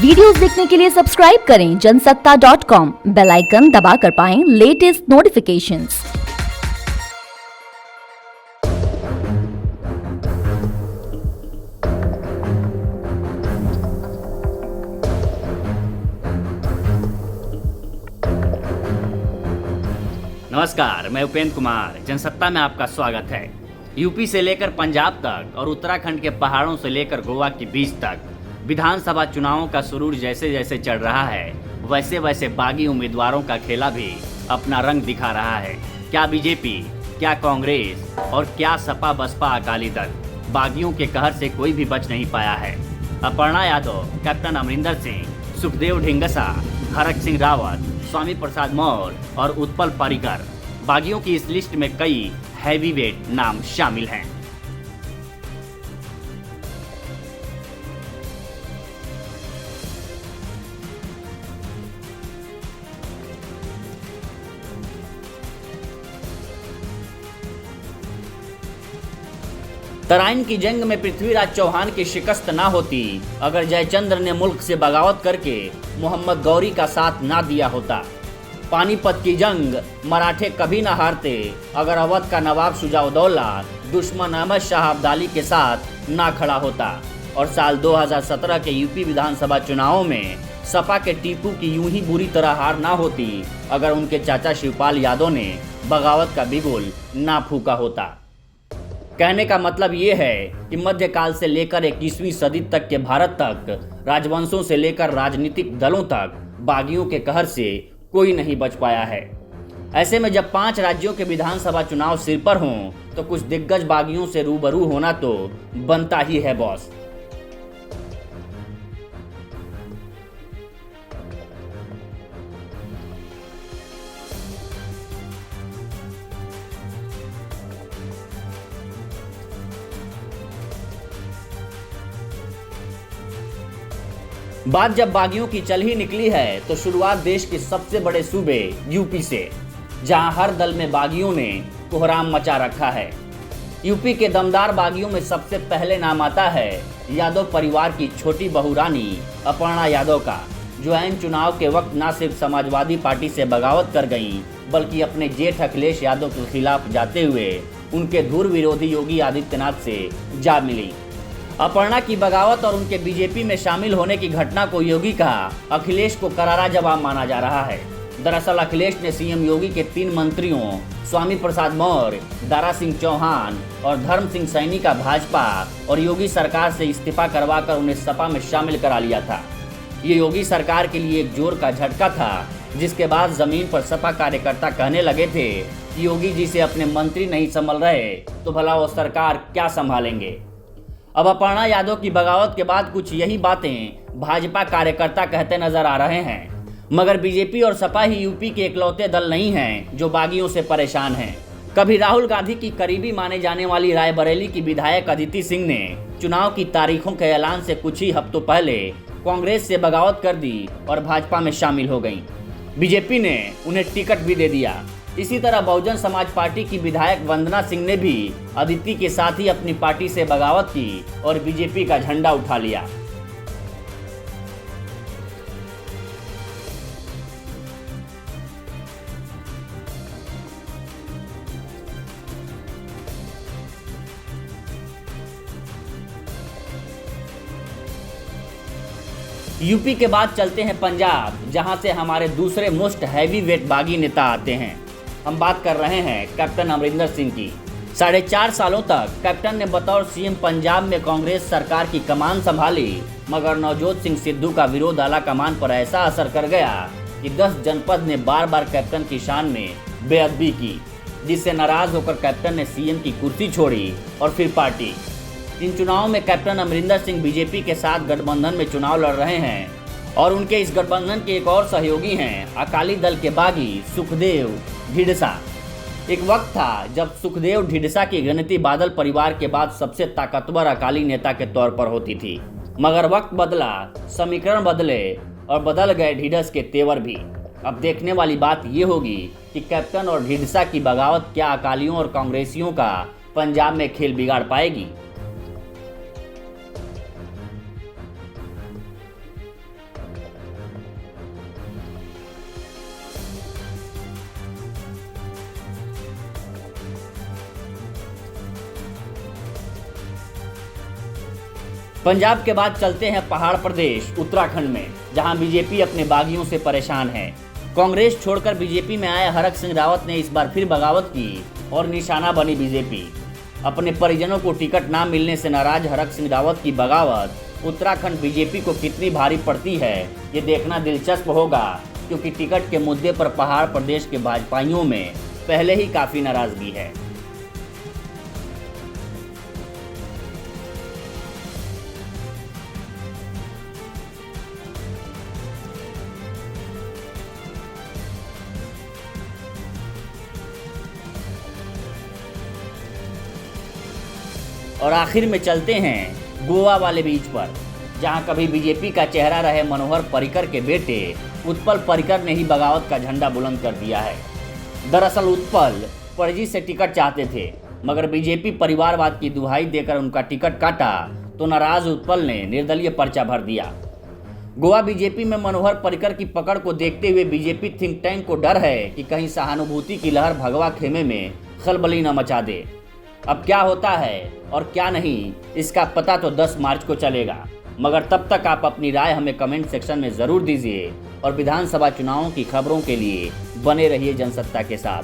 Videos देखने के लिए सब्सक्राइब करें जनसत्ता.com, बेल आइकन दबाकर पाएं लेटेस्ट नोटिफिकेशंस। नमस्कार, मैं उपेंद्र कुमार। जनसत्ता में आपका स्वागत है। यूपी से लेकर पंजाब तक और उत्तराखंड के पहाड़ों से लेकर गोवा के बीच तक विधानसभा चुनावों का सुरूर जैसे जैसे चढ़ रहा है, वैसे वैसे बागी उम्मीदवारों का खेला भी अपना रंग दिखा रहा है। क्या बीजेपी, क्या कांग्रेस और क्या सपा बसपा अकाली दल, बागियों के कहर से कोई भी बच नहीं पाया है। अपर्णा यादव, कैप्टन अमरिंदर सिंह, सुखदेव ढींगसा, हरक सिंह रावत, स्वामी प्रसाद मौर्य और उत्पल पारीकर, बागियों की इस लिस्ट में कई हैवीवेट नाम शामिल हैं। तराइन की जंग में पृथ्वीराज चौहान की शिकस्त ना होती अगर जयचंद्र ने मुल्क से बगावत करके मोहम्मद गौरी का साथ ना दिया होता। पानीपत की जंग मराठे कभी ना हारते अगर अवध का नवाब शुजाउद्दौला दुश्मन अहमद शाह अब्दाली के साथ ना खड़ा होता। और साल 2017 के यूपी विधानसभा चुनावों में सपा के टीपू की यूं ही बुरी तरह हार ना होती अगर उनके चाचा शिवपाल यादव ने बगावत का बिगुल ना फूका होता। कहने का मतलब ये है कि मध्यकाल से लेकर 21वीं सदी तक के भारत तक राजवंशों से लेकर राजनीतिक दलों तक बागियों के कहर से कोई नहीं बच पाया है। ऐसे में जब 5 राज्यों के विधानसभा चुनाव सिर पर हों तो कुछ दिग्गज बागियों से रूबरू होना तो बनता ही है बॉस। बात जब बागियों की चल ही निकली है तो शुरुआत देश के सबसे बड़े सूबे यूपी से, जहां हर दल में बागियों ने कोहराम मचा रखा है। यूपी के दमदार बागियों में सबसे पहले नाम आता है यादव परिवार की छोटी बहू रानी अपर्णा यादव का, जो ऐन चुनाव के वक्त न सिर्फ समाजवादी पार्टी से बगावत कर गईं बल्कि अपने जेठ अखिलेश यादव के खिलाफ जाते हुए उनके धुर विरोधी योगी आदित्यनाथ से जा मिली। अपर्णा की बगावत और उनके बीजेपी में शामिल होने की घटना को योगी का अखिलेश को करारा जवाब माना जा रहा है। दरअसल अखिलेश ने सीएम योगी के 3 मंत्रियों स्वामी प्रसाद मौर्य, दारा सिंह चौहान और धर्म सिंह सैनी का भाजपा और योगी सरकार से इस्तीफा करवाकर उन्हें सपा में शामिल करा लिया था। ये योगी सरकार के लिए एक जोर का झटका था, जिसके बाद जमीन पर सपा कार्यकर्ता कहने लगे थे कि योगी जी से अपने मंत्री नहीं संभल रहे तो भला वो सरकार क्या संभालेंगे। अब अपर्णा यादव की बगावत के बाद कुछ यही बातें भाजपा कार्यकर्ता कहते नजर आ रहे हैं। मगर बीजेपी और सपा ही यूपी के इकलौते दल नहीं हैं जो बागियों से परेशान हैं। कभी राहुल गांधी की करीबी माने जाने वाली रायबरेली की विधायक अदिति सिंह ने चुनाव की तारीखों के ऐलान से कुछ ही हफ्तों पहले कांग्रेस से बगावत कर दी और भाजपा में शामिल हो गई। बीजेपी ने उन्हें टिकट भी दे दिया। इसी तरह बहुजन समाज पार्टी की विधायक वंदना सिंह ने भी अदिति के साथ ही अपनी पार्टी से बगावत की और बीजेपी का झंडा उठा लिया। यूपी के बाद चलते हैं पंजाब, जहां से हमारे दूसरे मोस्ट हैवी वेट बागी नेता आते हैं। हम बात कर रहे हैं कैप्टन अमरिंदर सिंह की। 4.5 सालों तक कैप्टन ने बतौर सीएम पंजाब में कांग्रेस सरकार की कमान संभाली, मगर नवजोत सिंह सिद्धू का विरोध आला कमान पर ऐसा असर कर गया कि 10 जनपद ने बार बार कैप्टन की शान में बेअदबी की, जिससे नाराज होकर कैप्टन ने सीएम की कुर्सी छोड़ी और फिर पार्टी। इन चुनावों में कैप्टन अमरिंदर सिंह बीजेपी के साथ गठबंधन में चुनाव लड़ रहे हैं और उनके इस गठबंधन के एक और सहयोगी हैं अकाली दल के बागी सुखदेव ढींढसा। एक वक्त था जब सुखदेव ढींढसा की गिनती बादल परिवार के बाद सबसे ताकतवर अकाली नेता के तौर पर होती थी, मगर वक्त बदला, समीकरण बदले और बदल गए ढींढस के तेवर भी। अब देखने वाली बात ये होगी कि कैप्टन और ढींढसा की बगावत क्या अकालियों और कांग्रेसियों का पंजाब में खेल बिगाड़ पाएगी। पंजाब के बाद चलते हैं पहाड़ प्रदेश उत्तराखंड में, जहां बीजेपी अपने बागियों से परेशान है। कांग्रेस छोड़कर बीजेपी में आए हरक सिंह रावत ने इस बार फिर बगावत की और निशाना बनी बीजेपी। अपने परिजनों को टिकट ना मिलने से नाराज हरक सिंह रावत की बगावत उत्तराखंड बीजेपी को कितनी भारी पड़ती है, ये देखना दिलचस्प होगा, क्योंकि टिकट के मुद्दे पर पहाड़ प्रदेश के भाजपाइयों में पहले ही काफ़ी नाराजगी है। और आखिर में चलते हैं गोवा वाले बीच पर, जहां कभी बीजेपी का चेहरा रहे मनोहर पर्रिकर के बेटे उत्पल पर्रिकर ने ही बगावत का झंडा बुलंद कर दिया है। दरअसल उत्पल फर्जी से टिकट चाहते थे, मगर बीजेपी परिवारवाद की दुहाई देकर उनका टिकट काटा तो नाराज उत्पल ने निर्दलीय पर्चा भर दिया। गोवा बीजेपी में मनोहर पर्रिकर की पकड़ को देखते हुए बीजेपी थिंक टैंक को डर है कि कहीं सहानुभूति की लहर भगवा खेमे में खलबली न मचा दे। अब क्या होता है और क्या नहीं, इसका पता तो 10 मार्च को चलेगा, मगर तब तक आप अपनी राय हमें कमेंट सेक्शन में ज़रूर दीजिए और विधानसभा चुनावों की खबरों के लिए बने रहिए जनसत्ता के साथ।